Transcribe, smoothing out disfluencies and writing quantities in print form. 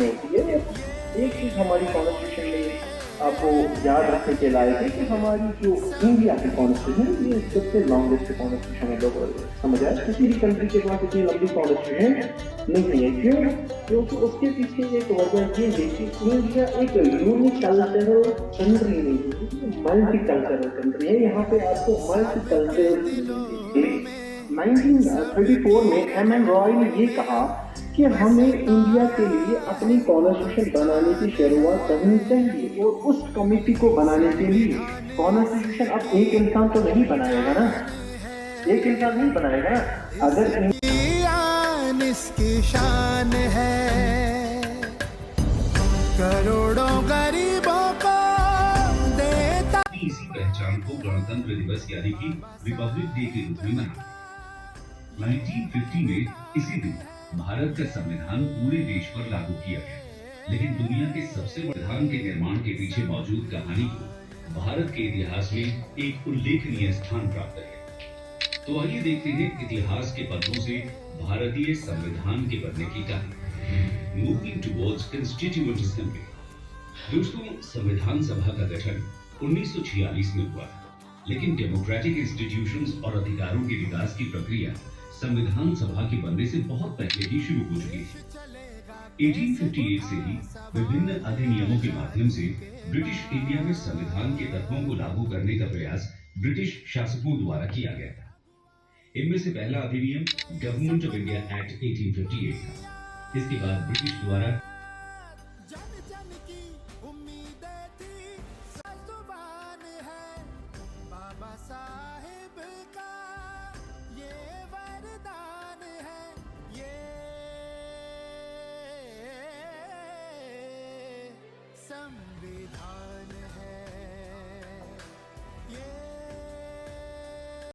में होती है। एक चीज़ हमारी कॉन्स्टिट्यूशन में आपको याद रखने के लायक है कि हमारी जो इंडिया की कॉन्स्टिट्यूशन ये सबसे लॉन्गेस्ट कॉन्स्टिट्यूशन है लोग समझ आए। किसी भी कंट्री के पास इतनी लंबी कॉन्स्टिट्यूशन नहीं है। क्यों? क्योंकि उसके पीछे एक वजह ये है कि इंडिया एक यूनिकल्चरल कंट्री नहीं है, मल्टी कल्चरल कंट्री है। यहाँ पे आपको मल्टी कल्चरल मिलेंगे। 1934 में एम रॉय ने ये कहा कि हमें इंडिया के लिए अपनी कॉन्स्टिट्यूशन बनाने की शुरुआत करनी चाहिए, और उस कमेटी को बनाने के लिए कॉन्स्टिट्यूशन अब एक इंसान तो नहीं बनाएगा ना, एक इंसान नहीं बनाएगा। अगर इसकी शान है, करोड़ों गरीबों को देता। इसी पहचान को गणतंत्र दिवस यानी कि रिपब्लिक डे के रूप में मनाते हैं। 1950 में इसी दिन भारत का संविधान पूरे देश पर लागू किया गया। लेकिन दुनिया के सबसे बड़े संविधान के निर्माण के पीछे मौजूद कहानी को भारत के इतिहास में एक उल्लेखनीय स्थान प्राप्त है। तो आइए देखते हैं इतिहास के पन्नों से भारतीय संविधान के बनने की कहानी। Moving towards constituent assembly. दोस्तों, संविधान सभा का गठन 1946 में हुआ था, लेकिन डेमोक्रेटिक इंस्टीट्यूशंस और अधिकारों के विकास की प्रक्रिया संविधान सभा के बनने से बहुत पहले ही शुरू हो चुकी थी। 1858 से ही विभिन्न अधिनियमों के माध्यम से ब्रिटिश इंडिया में संविधान के तत्वों को लागू करने का प्रयास ब्रिटिश शासकों द्वारा किया गया था। इनमें से पहला अधिनियम गवर्नमेंट ऑफ इंडिया एक्ट 1858 था। इसके बाद ब्रिटिश द्वारा बाबा साहेब का ये वरदान है, ये संविधान